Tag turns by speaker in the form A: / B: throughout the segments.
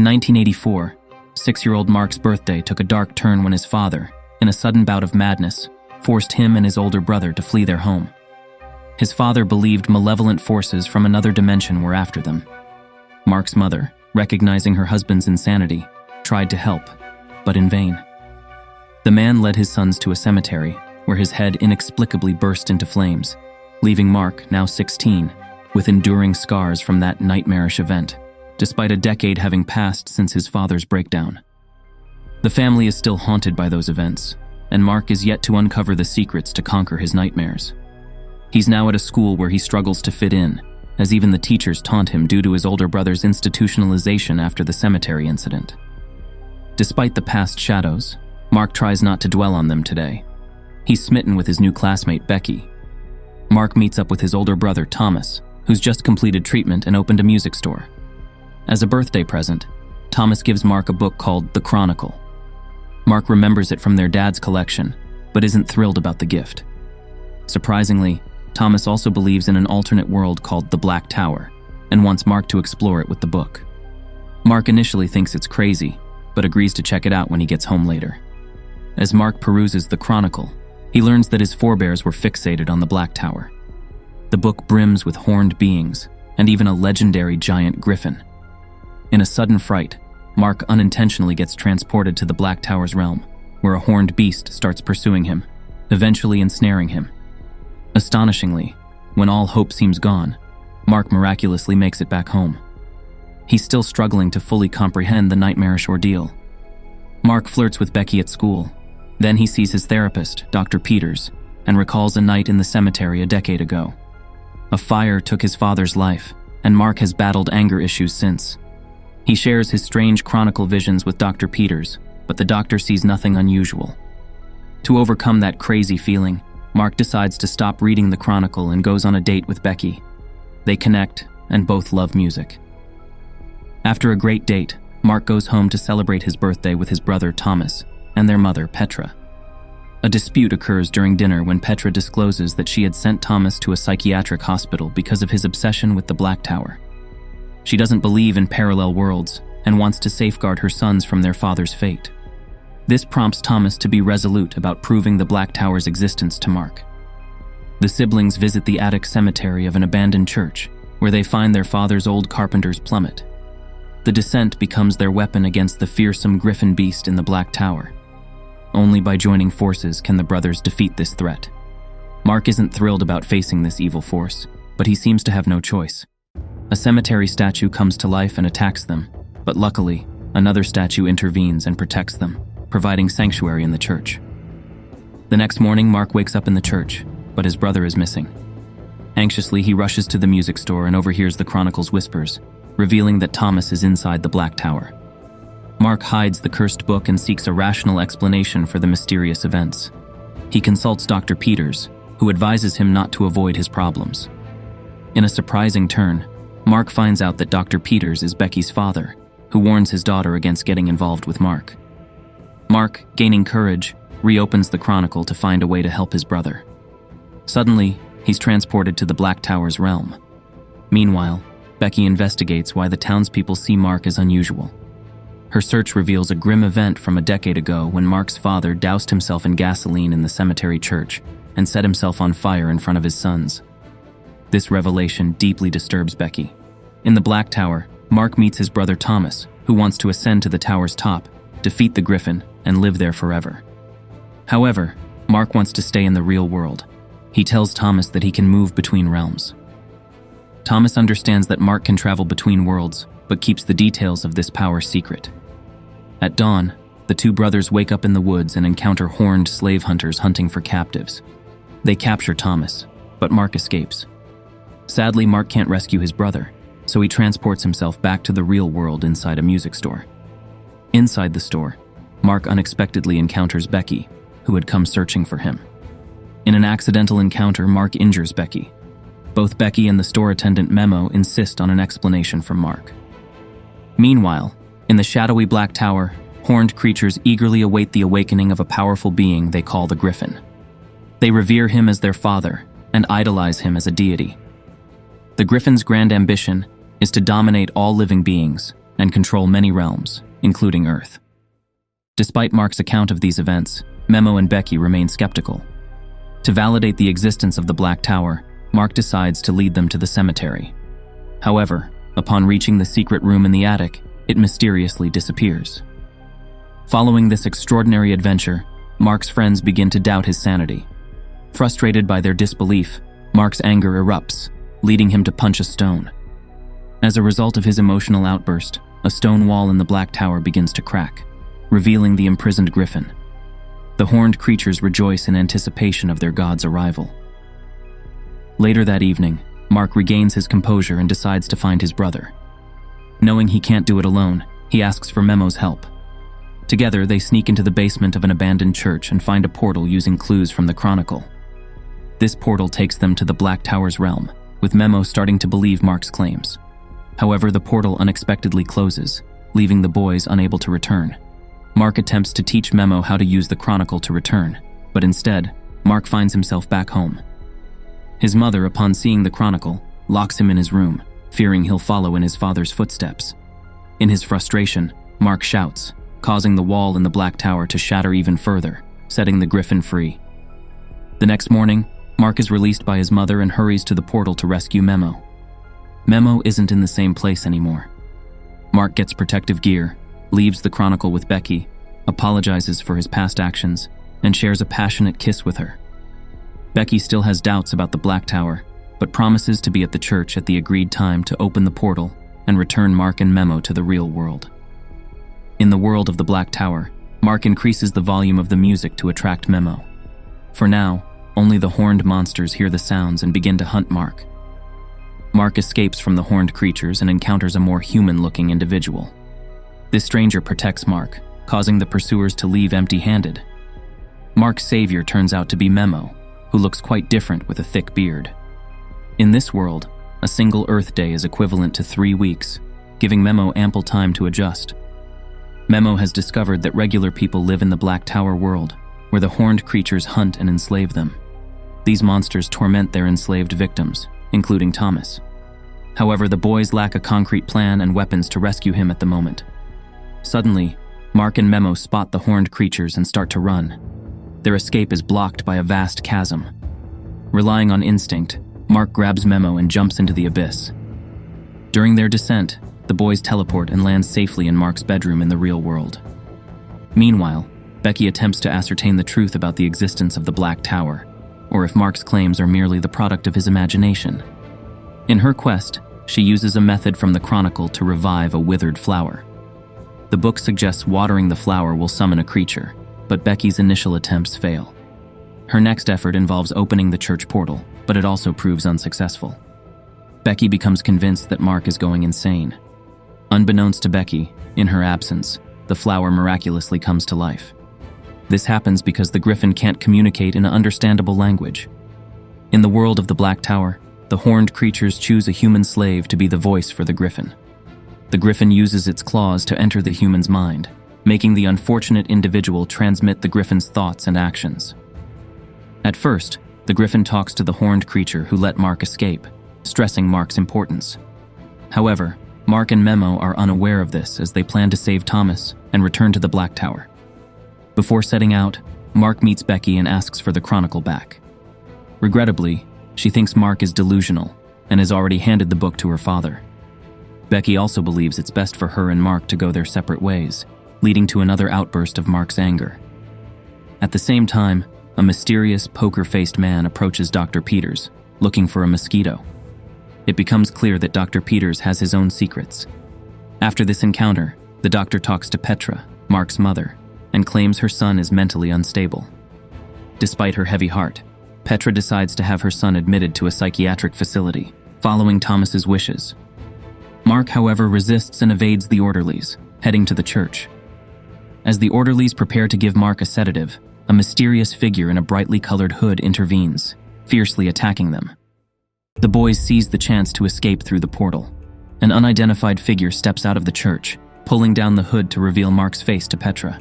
A: 1984, 6-year-old Mark's birthday took a dark turn when his father, in a sudden bout of madness, forced him and his older brother to flee their home. His father believed malevolent forces from another dimension were after them. Mark's mother, recognizing her husband's insanity, tried to help, but in vain. The man led his sons to a cemetery, where his head inexplicably burst into flames, leaving Mark, now 16, with enduring scars from that nightmarish event, despite a decade having passed since his father's breakdown. The family is still haunted by those events, and Mark is yet to uncover the secrets to conquer his nightmares. He's now at a school where he struggles to fit in, as even the teachers taunt him due to his older brother's institutionalization after the cemetery incident. Despite the past shadows, Mark tries not to dwell on them today. He's smitten with his new classmate, Becky. Mark meets up with his older brother, Thomas, who's just completed treatment and opened a music store. As a birthday present, Thomas gives Mark a book called The Chronicle. Mark remembers it from their dad's collection, but isn't thrilled about the gift. Surprisingly, Thomas also believes in an alternate world called the Black Tower, and wants Mark to explore it with the book. Mark initially thinks it's crazy, but agrees to check it out when he gets home later. As Mark peruses the Chronicle, he learns that his forebears were fixated on the Black Tower. The book brims with horned beings, and even a legendary giant griffin. In a sudden fright, Mark unintentionally gets transported to the Black Tower's realm, where a horned beast starts pursuing him, eventually ensnaring him. Astonishingly, when all hope seems gone, Mark miraculously makes it back home. He's still struggling to fully comprehend the nightmarish ordeal. Mark flirts with Becky at school. Then he sees his therapist, Dr. Peters, and recalls a night in the cemetery a decade ago. A fire took his father's life, and Mark has battled anger issues since. He shares his strange chronicle visions with Dr. Peters, but the doctor sees nothing unusual. To overcome that crazy feeling, Mark decides to stop reading the Chronicle and goes on a date with Becky. They connect, and both love music. After a great date, Mark goes home to celebrate his birthday with his brother Thomas and their mother Petra. A dispute occurs during dinner when Petra discloses that she had sent Thomas to a psychiatric hospital because of his obsession with the Black Tower. She doesn't believe in parallel worlds and wants to safeguard her sons from their father's fate. This prompts Thomas to be resolute about proving the Black Tower's existence to Mark. The siblings visit the attic cemetery of an abandoned church, where they find their father's old carpenter's plummet. The descent becomes their weapon against the fearsome griffin beast in the Black Tower. Only by joining forces can the brothers defeat this threat. Mark isn't thrilled about facing this evil force, but he seems to have no choice. A cemetery statue comes to life and attacks them, but luckily, another statue intervenes and protects them, providing sanctuary in the church. The next morning, Mark wakes up in the church, but his brother is missing. Anxiously, he rushes to the music store and overhears the Chronicle's whispers, revealing that Thomas is inside the Black Tower. Mark hides the cursed book and seeks a rational explanation for the mysterious events. He consults Dr. Peters, who advises him not to avoid his problems. In a surprising turn, Mark finds out that Dr. Peters is Becky's father, who warns his daughter against getting involved with Mark. Mark, gaining courage, reopens the Chronicle to find a way to help his brother. Suddenly, he's transported to the Black Tower's realm. Meanwhile, Becky investigates why the townspeople see Mark as unusual. Her search reveals a grim event from a decade ago when Mark's father doused himself in gasoline in the cemetery church and set himself on fire in front of his sons. This revelation deeply disturbs Becky. In the Black Tower, Mark meets his brother Thomas, who wants to ascend to the tower's top, defeat the griffin, and live there forever. However, Mark wants to stay in the real world. He tells Thomas that he can move between realms. Thomas understands that Mark can travel between worlds, but keeps the details of this power secret. At dawn, the two brothers wake up in the woods and encounter horned slave hunters hunting for captives. They capture Thomas, but Mark escapes. Sadly, Mark can't rescue his brother, so he transports himself back to the real world inside a music store. Inside the store, Mark unexpectedly encounters Becky, who had come searching for him. In an accidental encounter, Mark injures Becky. Both Becky and the store attendant Memo insist on an explanation from Mark. Meanwhile, in the shadowy Black Tower, horned creatures eagerly await the awakening of a powerful being they call the Griffin. They revere him as their father and idolize him as a deity. The Griffin's grand ambition is to dominate all living beings, and control many realms, including Earth. Despite Mark's account of these events, Memo and Becky remain skeptical. To validate the existence of the Black Tower, Mark decides to lead them to the cemetery. However, upon reaching the secret room in the attic, it mysteriously disappears. Following this extraordinary adventure, Mark's friends begin to doubt his sanity. Frustrated by their disbelief, Mark's anger erupts, leading him to punch a stone. As a result of his emotional outburst, a stone wall in the Black Tower begins to crack, revealing the imprisoned griffin. The horned creatures rejoice in anticipation of their god's arrival. Later that evening, Mark regains his composure and decides to find his brother. Knowing he can't do it alone, he asks for Memo's help. Together, they sneak into the basement of an abandoned church and find a portal using clues from the Chronicle. This portal takes them to the Black Tower's realm, with Memo starting to believe Mark's claims. However, the portal unexpectedly closes, leaving the boys unable to return. Mark attempts to teach Memo how to use the Chronicle to return, but instead, Mark finds himself back home. His mother, upon seeing the Chronicle, locks him in his room, fearing he'll follow in his father's footsteps. In his frustration, Mark shouts, causing the wall in the Black Tower to shatter even further, setting the griffin free. The next morning, Mark is released by his mother and hurries to the portal to rescue Memo. Memo isn't in the same place anymore. Mark gets protective gear, leaves the Chronicle with Becky, apologizes for his past actions, and shares a passionate kiss with her. Becky still has doubts about the Black Tower, but promises to be at the church at the agreed time to open the portal and return Mark and Memo to the real world. In the world of the Black Tower, Mark increases the volume of the music to attract Memo. For now, only the horned monsters hear the sounds and begin to hunt Mark. Mark escapes from the horned creatures and encounters a more human-looking individual. This stranger protects Mark, causing the pursuers to leave empty-handed. Mark's savior turns out to be Memo, who looks quite different with a thick beard. In this world, a single Earth day is equivalent to 3 weeks, giving Memo ample time to adjust. Memo has discovered that regular people live in the Black Tower world, where the horned creatures hunt and enslave them. These monsters torment their enslaved victims, including Thomas. However, the boys lack a concrete plan and weapons to rescue him at the moment. Suddenly, Mark and Memo spot the horned creatures and start to run. Their escape is blocked by a vast chasm. Relying on instinct, Mark grabs Memo and jumps into the abyss. During their descent, the boys teleport and land safely in Mark's bedroom in the real world. Meanwhile, Becky attempts to ascertain the truth about the existence of the Black Tower, or if Mark's claims are merely the product of his imagination. In her quest, she uses a method from the Chronicle to revive a withered flower. The book suggests watering the flower will summon a creature, but Becky's initial attempts fail. Her next effort involves opening the church portal, but it also proves unsuccessful. Becky becomes convinced that Mark is going insane. Unbeknownst to Becky, in her absence, the flower miraculously comes to life. This happens because the griffin can't communicate in an understandable language. In the world of the Black Tower, the horned creatures choose a human slave to be the voice for the griffin. The griffin uses its claws to enter the human's mind, making the unfortunate individual transmit the griffin's thoughts and actions. At first, the griffin talks to the horned creature who let Mark escape, stressing Mark's importance. However, Mark and Memo are unaware of this as they plan to save Thomas and return to the Black Tower. Before setting out, Mark meets Becky and asks for the Chronicle back. Regrettably, she thinks Mark is delusional and has already handed the book to her father. Becky also believes it's best for her and Mark to go their separate ways, leading to another outburst of Mark's anger. At the same time, a mysterious, poker-faced man approaches Dr. Peters, looking for a mosquito. It becomes clear that Dr. Peters has his own secrets. After this encounter, the doctor talks to Petra, Mark's mother, and claims her son is mentally unstable. Despite her heavy heart, Petra decides to have her son admitted to a psychiatric facility, following Thomas's wishes. Mark, however, resists and evades the orderlies, heading to the church. As the orderlies prepare to give Mark a sedative, a mysterious figure in a brightly colored hood intervenes, fiercely attacking them. The boys seize the chance to escape through the portal. An unidentified figure steps out of the church, pulling down the hood to reveal Mark's face to Petra.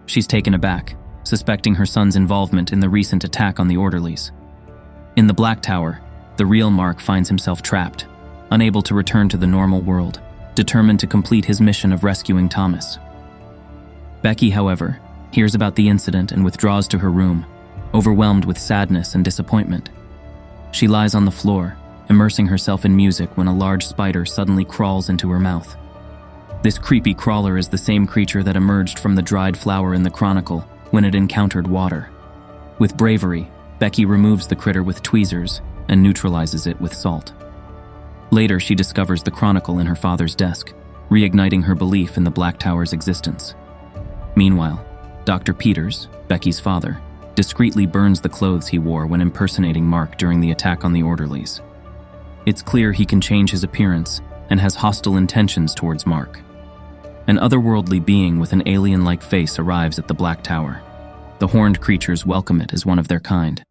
A: She's taken aback, suspecting her son's involvement in the recent attack on the orderlies. In the Black Tower, the real Mark finds himself trapped, unable to return to the normal world, determined to complete his mission of rescuing Thomas. Becky, however, hears about the incident and withdraws to her room, overwhelmed with sadness and disappointment. She lies on the floor, immersing herself in music when a large spider suddenly crawls into her mouth. This creepy crawler is the same creature that emerged from the dried flower in the chronicle when it encountered water. With bravery, Becky removes the critter with tweezers and neutralizes it with salt. Later, she discovers the chronicle in her father's desk, reigniting her belief in the Black Tower's existence. Meanwhile, Dr. Peters, Becky's father, discreetly burns the clothes he wore when impersonating Mark during the attack on the orderlies. It's clear he can change his appearance and has hostile intentions towards Mark. An otherworldly being with an alien-like face arrives at the Black Tower. The horned creatures welcome it as one of their kind.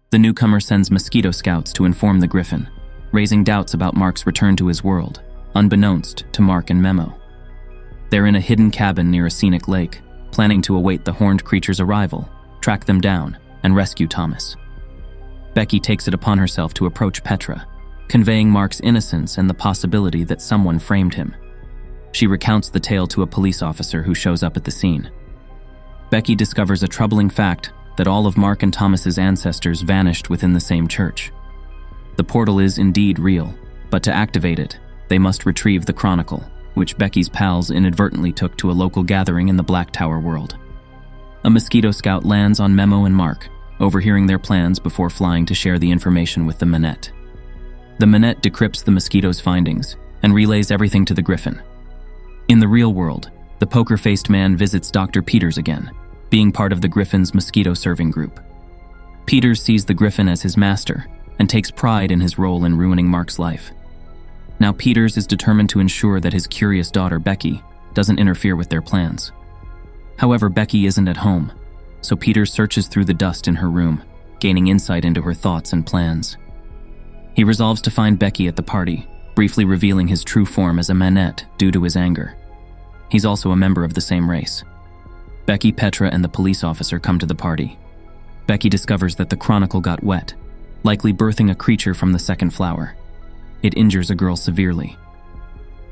A: The newcomer sends mosquito scouts to inform the Griffin, raising doubts about Mark's return to his world, unbeknownst to Mark and Memo. They're in a hidden cabin near a scenic lake, planning to await the horned creatures' arrival, track them down, and rescue Thomas. Becky takes it upon herself to approach Petra, conveying Mark's innocence and the possibility that someone framed him. She recounts the tale to a police officer who shows up at the scene. Becky discovers a troubling fact that all of Mark and Thomas's ancestors vanished within the same church. The portal is indeed real, but to activate it, they must retrieve the chronicle, which Becky's pals inadvertently took to a local gathering in the Black Tower world. A mosquito scout lands on Memo and Mark, overhearing their plans before flying to share the information with the Manette. The Manette decrypts the mosquito's findings and relays everything to the Griffin. In the real world, the poker-faced man visits Dr. Peters again, being part of the Griffin's mosquito-serving group. Peters sees the Griffin as his master and takes pride in his role in ruining Mark's life. Now Peters is determined to ensure that his curious daughter, Becky, doesn't interfere with their plans. However, Becky isn't at home, so Peters searches through the dust in her room, gaining insight into her thoughts and plans. He resolves to find Becky at the party, briefly revealing his true form as a Manette due to his anger. He's also a member of the same race. Becky, Petra, and the police officer come to the party. Becky discovers that the chronicle got wet, likely birthing a creature from the second flower. It injures a girl severely.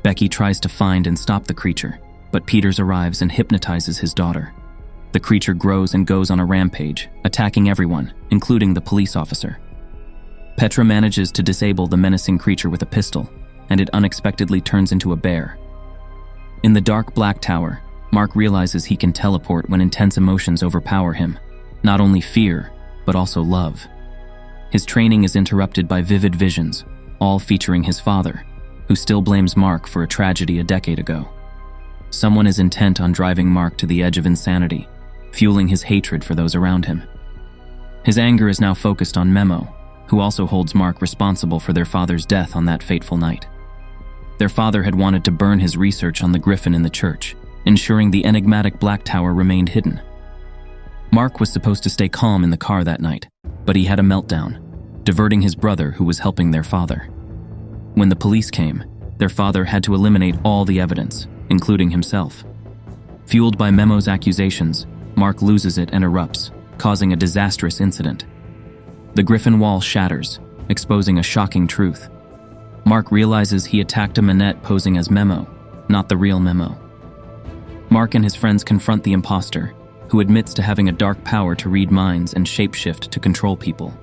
A: Becky tries to find and stop the creature, but Peters arrives and hypnotizes his daughter. The creature grows and goes on a rampage, attacking everyone, including the police officer. Petra manages to disable the menacing creature with a pistol, and it unexpectedly turns into a bear. In the dark Black Tower, Mark realizes he can teleport when intense emotions overpower him, not only fear, but also love. His training is interrupted by vivid visions, all featuring his father, who still blames Mark for a tragedy a decade ago. Someone is intent on driving Mark to the edge of insanity, fueling his hatred for those around him. His anger is now focused on Memo, who also holds Mark responsible for their father's death on that fateful night. Their father had wanted to burn his research on the Griffin in the church, ensuring the enigmatic Black Tower remained hidden. Mark was supposed to stay calm in the car that night, but he had a meltdown, diverting his brother who was helping their father. When the police came, their father had to eliminate all the evidence, including himself. Fueled by Memo's accusations, Mark loses it and erupts, causing a disastrous incident. The Griffin wall shatters, exposing a shocking truth. Mark realizes he attacked a Manette posing as Memo, not the real Memo. Mark and his friends confront the imposter, who admits to having a dark power to read minds and shapeshift to control people.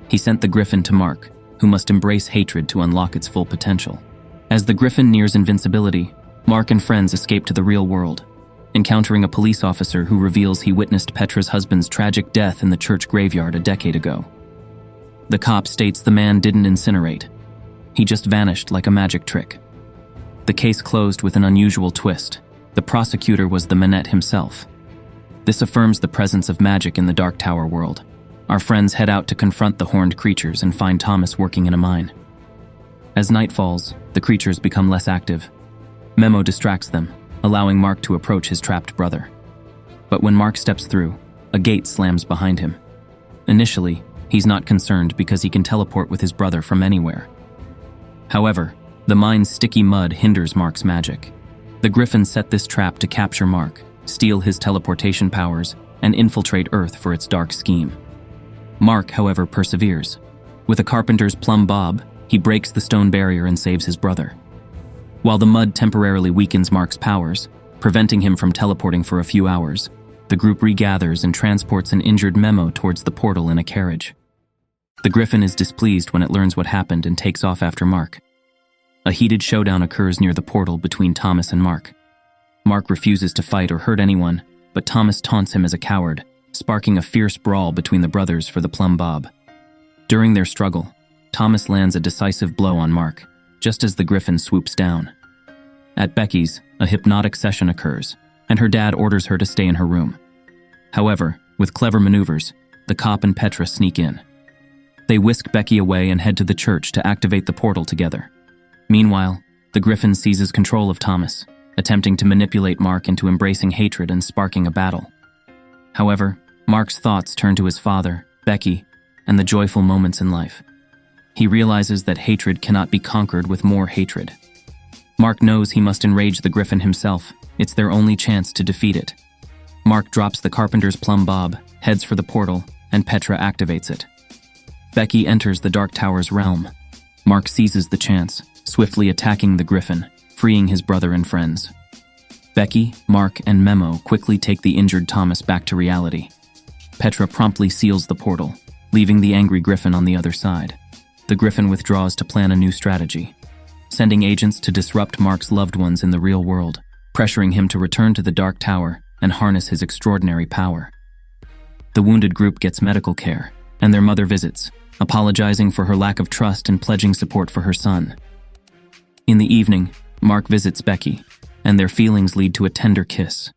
A: He sent the Griffin to Mark, who must embrace hatred to unlock its full potential. As the Griffin nears invincibility, Mark and friends escape to the real world, encountering a police officer who reveals he witnessed Petra's husband's tragic death in the church graveyard a decade ago. The cop states the man didn't incinerate. He just vanished like a magic trick. The case closed with an unusual twist. The prosecutor was the Manette himself. This affirms the presence of magic in the Dark Tower world. Our friends head out to confront the horned creatures and find Thomas working in a mine. As night falls, the creatures become less active. Memo distracts them, allowing Mark to approach his trapped brother. But when Mark steps through, a gate slams behind him. Initially, he's not concerned because he can teleport with his brother from anywhere. However, the mine's sticky mud hinders Mark's magic. The Griffin set this trap to capture Mark, steal his teleportation powers, and infiltrate Earth for its dark scheme. Mark, however, perseveres. With a carpenter's plumb bob, he breaks the stone barrier and saves his brother. While the mud temporarily weakens Mark's powers, preventing him from teleporting for a few hours, the group regathers and transports an injured Memo towards the portal in a carriage. The Griffin is displeased when it learns what happened and takes off after Mark. A heated showdown occurs near the portal between Thomas and Mark. Mark refuses to fight or hurt anyone, but Thomas taunts him as a coward, sparking a fierce brawl between the brothers for the plumb bob. During their struggle, Thomas lands a decisive blow on Mark, just as the Griffin swoops down. At Becky's, a hypnotic session occurs, and her dad orders her to stay in her room. However, with clever maneuvers, the cop and Petra sneak in. They whisk Becky away and head to the church to activate the portal together. Meanwhile, the Griffin seizes control of Thomas, attempting to manipulate Mark into embracing hatred and sparking a battle. However, Mark's thoughts turn to his father, Becky, and the joyful moments in life. He realizes that hatred cannot be conquered with more hatred. Mark knows he must enrage the Griffin himself. It's their only chance to defeat it. Mark drops the carpenter's plumb bob, heads for the portal, and Petra activates it. Becky enters the Dark Tower's realm. Mark seizes the chance, swiftly attacking the Griffin, freeing his brother and friends. Becky, Mark, and Memo quickly take the injured Thomas back to reality. Petra promptly seals the portal, leaving the angry Griffin on the other side. The Griffin withdraws to plan a new strategy, sending agents to disrupt Mark's loved ones in the real world, pressuring him to return to the Dark Tower and harness his extraordinary power. The wounded group gets medical care, and their mother visits, apologizing for her lack of trust and pledging support for her son. In the evening, Mark visits Becky, and their feelings lead to a tender kiss.